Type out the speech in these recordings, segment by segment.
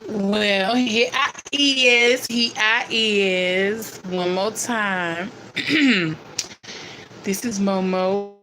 Well, here I is. Here I is. One more time. This is Momo on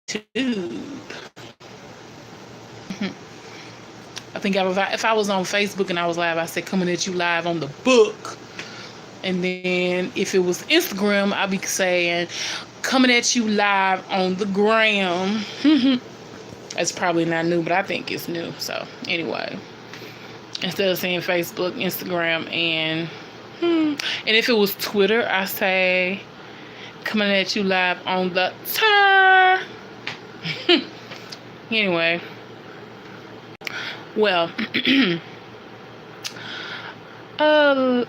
YouTube. I think if I was on Facebook and I was live, I said coming at you live on the book. And then if it was Instagram, I'd be saying coming at you live on the gram. That's probably not new, but I think it's new. So anyway, instead of saying Facebook, Instagram, and if it was Twitter, I say coming at you live on the tour. Anyway, well, uh,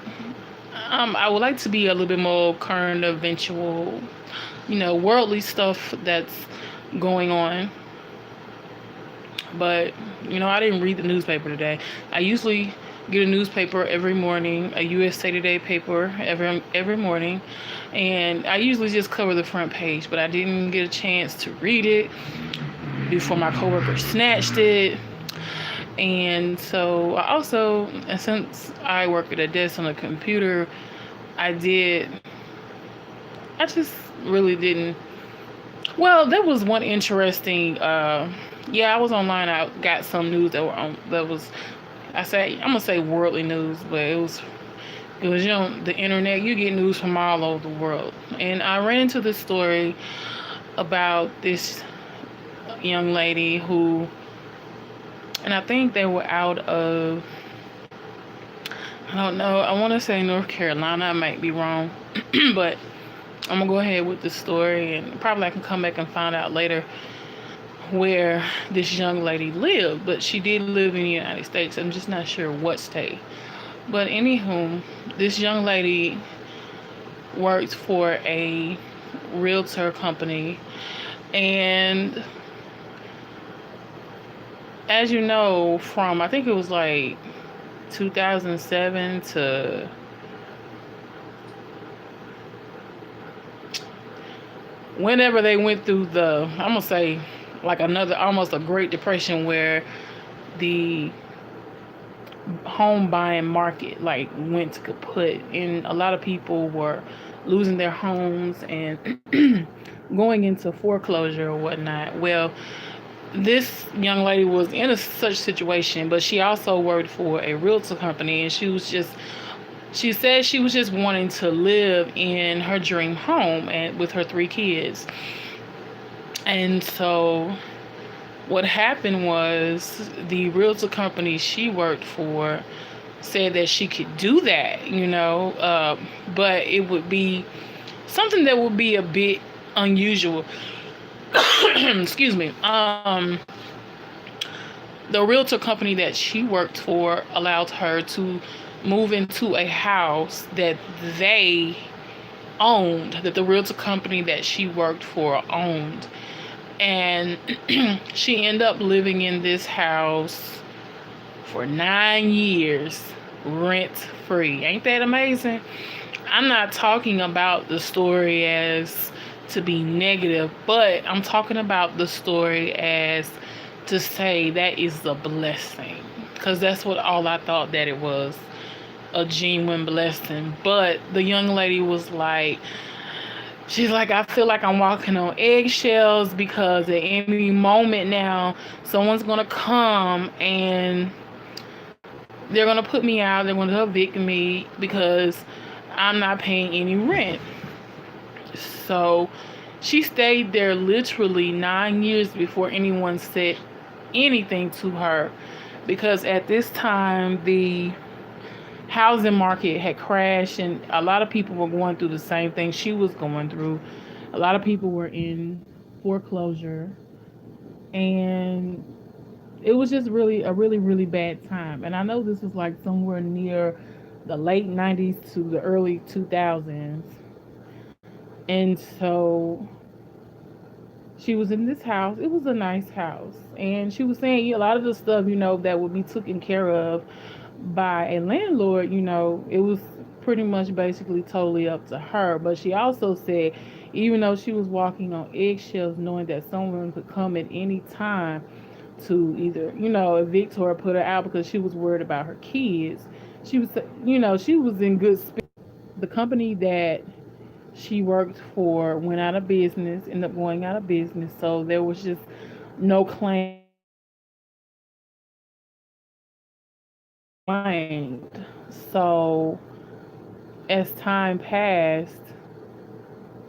I would like to be a little bit more current, eventual, worldly stuff that's going on. But I didn't read the newspaper today. I usually get a newspaper every morning, a USA Today paper every morning, and I usually just cover the front page. But I didn't get a chance to read it before my coworker snatched it. And so I also, and since I work at a desk on a computer, I just really didn't. Well, there was one interesting. I was online. I got some news that was. I'm gonna say worldly news, but it was the internet. You get news from all over the world, and I ran into this story about this young lady who, and I think they were out of, I don't know, I want to say North Carolina. I might be wrong, but I'm gonna go ahead with the story, and probably I can come back and find out later where this young lady lived. But she did live in the United States. I'm just not sure what state. But anywho, this young lady worked for a realtor company, and as you know, from I think it was like 2007 to whenever they went through I'm gonna say like another, almost a Great Depression, where the home buying market like went to kaput, and a lot of people were losing their homes and going into foreclosure or whatnot. Well, this young lady was in such situation, but she also worked for a realtor company, and she said she was just wanting to live in her dream home and with her 3 kids. And so what happened was the realtor company she worked for said that she could do that, but it would be something that would be a bit unusual. Excuse me. The realtor company that she worked for allowed her to move into a house that they owned, that the realtor company that she worked for owned. And she ended up living in this house for 9 years, rent free. Ain't that amazing? I'm not talking about the story as to be negative, but I'm talking about the story as to say that is a blessing, because that's what all I thought that it was, a genuine blessing. But the young lady was like, she's like, I feel like I'm walking on eggshells, because at any moment now someone's gonna come and they're gonna put me out, they're gonna evict me because I'm not paying any rent. So she stayed there literally 9 years before anyone said anything to her, because at this time the housing market had crashed, and a lot of people were going through the same thing she was going through. A lot of people were in foreclosure, and it was just really a really, really bad time. And I know this was like somewhere near the late 90s to the early 2000s. And so she was in this house. It was a nice house. And she was saying, a lot of the stuff, that would be taken care of by a landlord, it was pretty much basically totally up to her. But she also said even though she was walking on eggshells, knowing that someone could come at any time to either, evict her or put her out because she was worried about her kids. She was, she was in good spirits. The company that she worked for went out of business, ended up going out of business. So there was just no claimed. So as time passed,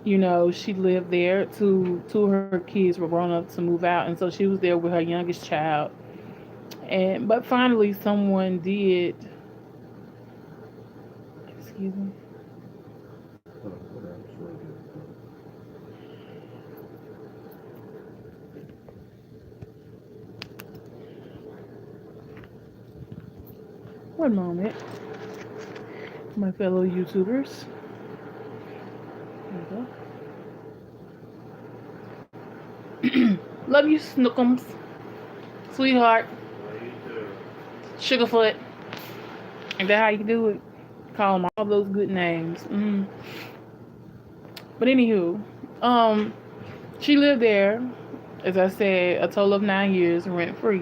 she lived there. Two of her kids were grown up to move out, and so she was there with her youngest child. And but finally, someone did. Excuse me. One moment, my fellow YouTubers. There we go. Love you, Snookums, sweetheart, Sugarfoot. Is that how you do it? Call them all those good names. But anywho, she lived there, as I said, a total of 9 years rent free.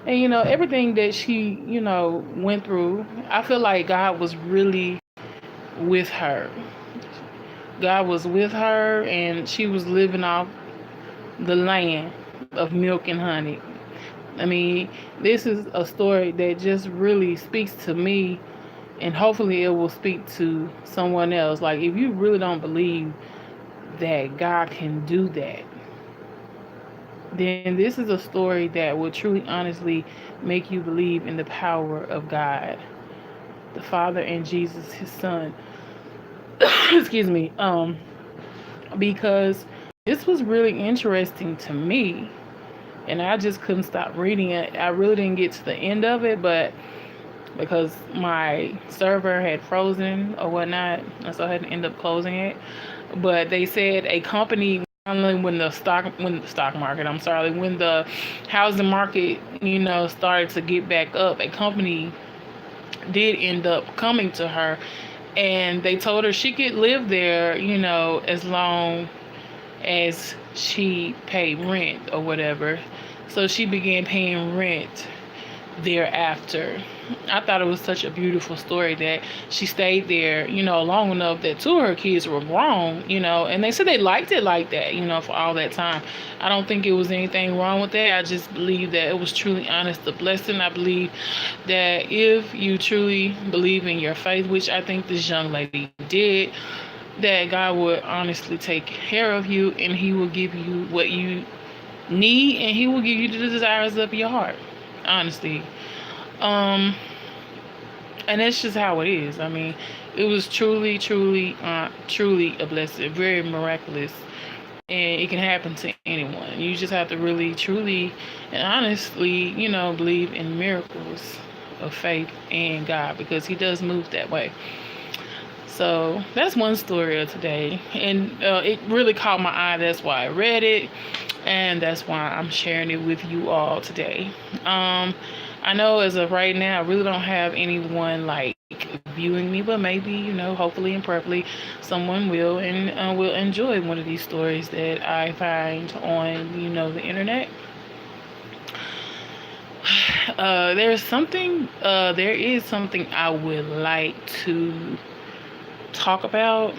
And everything that she, went through, I feel like God was really with her. God was with her, and she was living off the land of milk and honey. I mean, this is a story that just really speaks to me, and hopefully it will speak to someone else. Like, if you really don't believe that God can do that, then this is a story that will truly, honestly make you believe in the power of God, the Father, and Jesus, his Son. Excuse me. Because this was really interesting to me, and I just couldn't stop reading it. I really didn't get to the end of it, but because my server had frozen or whatnot, and so I had to end up closing it. But they said a company, when the stock market, I'm sorry, when the housing market, started to get back up, a company did end up coming to her, and they told her she could live there, as long as she paid rent or whatever. So she began paying rent thereafter. I thought it was such a beautiful story that she stayed there, long enough that two of her kids were grown, and they said they liked it like that, for all that time. I don't think it was anything wrong with that. I just believe that it was truly honest, a blessing. I believe that if you truly believe in your faith, which I think this young lady did, that God would honestly take care of you, and he will give you what you need, and he will give you the desires of your heart, honestly. And that's just how it is. I mean, it was truly, truly, truly a blessing, very miraculous, and it can happen to anyone. You just have to really, truly, and honestly, believe in miracles of faith and God, because he does move that way. So that's one story of today, and it really caught my eye. That's why I read it, and that's why I'm sharing it with you all today. I know as of right now, I really don't have anyone like viewing me, but maybe, hopefully and prayerfully, someone will, and will enjoy one of these stories that I find on, the internet. There is something I would like to talk about,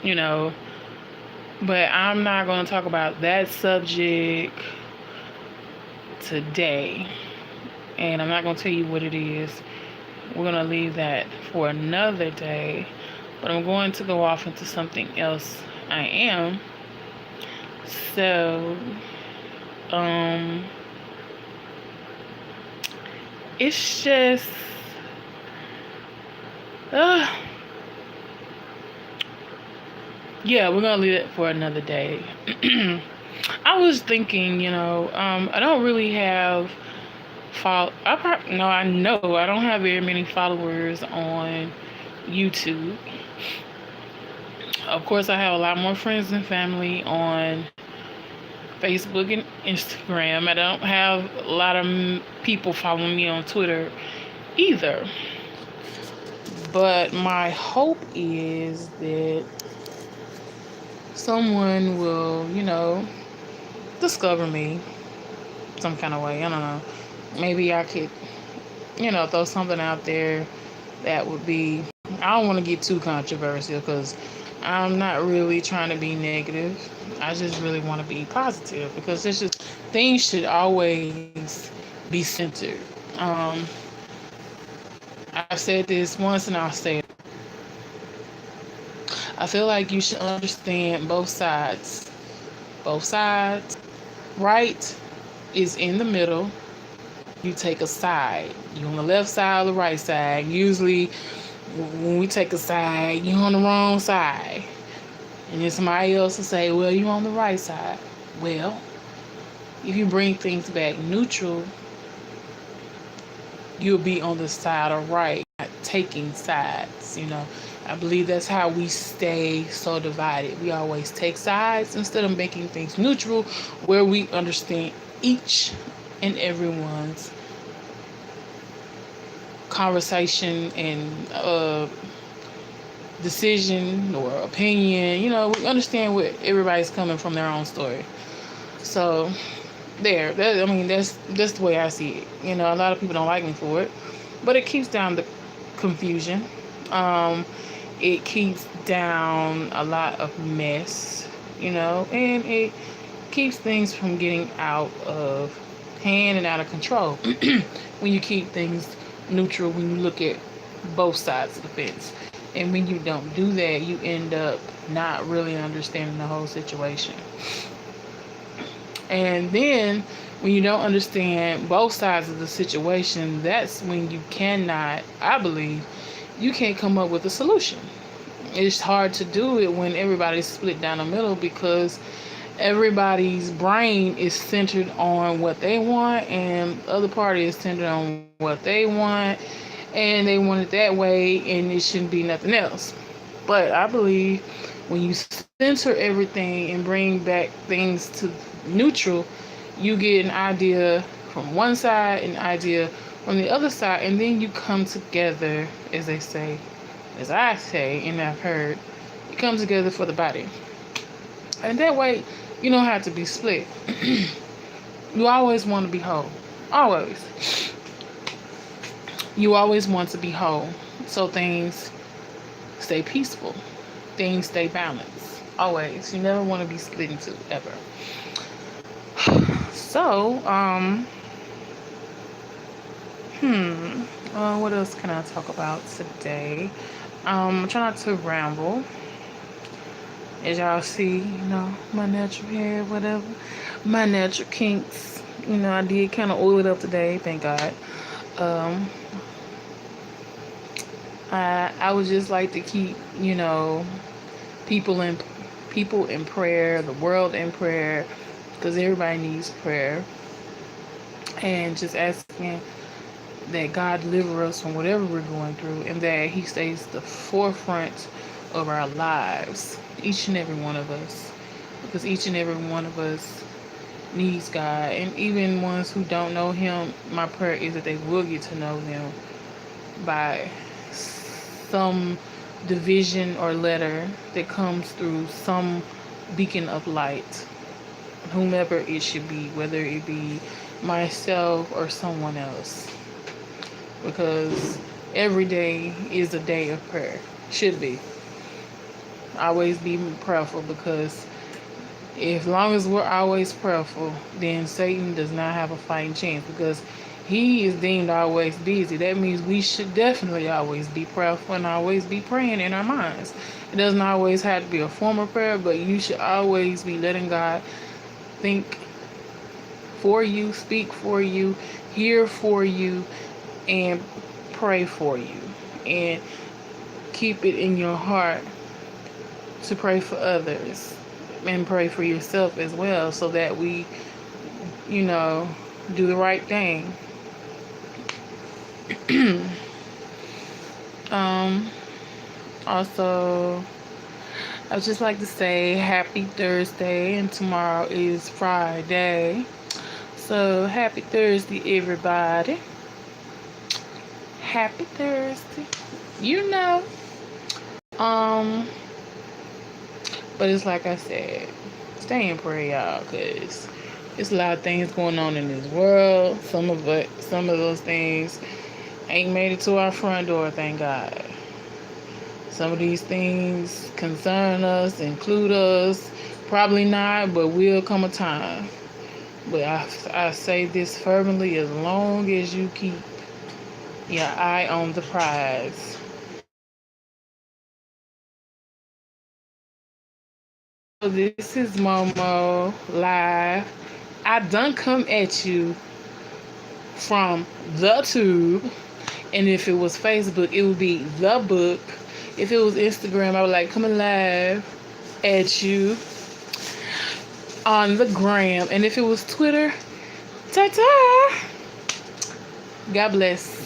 but I'm not going to talk about that subject today. And I'm not going to tell you what it is. We're going to leave that for another day. But I'm going to go off into something else I am. So, it's just, yeah, we're going to leave it for another day. I was thinking, I don't really have I know I don't have very many followers on YouTube. Of course, I have a lot more friends and family on Facebook and Instagram. I don't have a lot of people following me on Twitter either. But my hope is that someone will, discover me some kind of way. I don't know. Maybe I could, throw something out there that would be. I don't want to get too controversial because I'm not really trying to be negative. I just really want to be positive because it's just things should always be centered. Um, I've said this once and I'll say it. I feel like you should understand both sides. Both sides. Right is in the middle. You take a side. You on the left side or the right side. Usually, when we take a side, you on the wrong side. And then somebody else will say, well, you on the right side. Well, if you bring things back neutral, you'll be on the side of right, not taking sides. I believe that's how we stay so divided. We always take sides instead of making things neutral, where we understand each and everyone's conversation and decision or opinion. We understand where everybody's coming from, their own story. So that's the way I see it. A lot of people don't like me for it, but it keeps down the confusion. It keeps down a lot of mess, and it keeps things from getting out of hand and out of control. When you keep things neutral, when you look at both sides of the fence. And when you don't do that, you end up not really understanding the whole situation. And then when you don't understand both sides of the situation, that's when you cannot, I believe, you can't come up with a solution. It's hard to do it when everybody's split down the middle because everybody's brain is centered on what they want and the other party is centered on what they want, and they want it that way, and it shouldn't be nothing else. But I believe when you center everything and bring back things to neutral, you get an idea from one side, an idea from the other side, and then you come together, as they say, as I say, and I've heard, you come together for the body. And that way, you don't have to be split. You always want to be whole. Always. You always want to be whole. So things stay peaceful. Things stay balanced. Always. You never want to be split into, ever. So, what else can I talk about today? I'm trying not to ramble. As y'all see, my natural hair, whatever. My natural kinks. I did kind of oil it up today, thank God. I would just like to keep, people in prayer, the world in prayer, because everybody needs prayer. And just asking that God deliver us from whatever we're going through, and that He stays the forefront of our lives, each and every one of us, because each and every one of us needs God. And even ones who don't know Him, my prayer is that they will get to know Him by some division or letter that comes through some beacon of light, whomever it should be, whether it be myself or someone else, because every day is a day of prayer. Should be. Always be prayerful, because as long as we're always prayerful, then Satan does not have a fighting chance, because he is deemed always busy. That means we should definitely always be prayerful and always be praying in our minds. It doesn't always have to be a form of prayer, but you should always be letting God think for you, speak for you, hear for you, and pray for you. And keep it in your heart to pray for others and pray for yourself as well, so that we, do the right thing. Also, I would just like to say happy Thursday, and tomorrow is Friday. So happy Thursday, everybody. Happy Thursday. But it's like I said, stay in prayer, y'all, because there's a lot of things going on in this world. Some of those things ain't made it to our front door, thank God. Some of these things concern us, include us. Probably not, but will come a time. But I say this fervently, as long as you keep your eye on the prize. So this is Momo live. I done come at you from the tube. And if it was Facebook, it would be the book. If it was Instagram, I would like coming live at you on the gram. And if it was Twitter, ta-ta. God bless.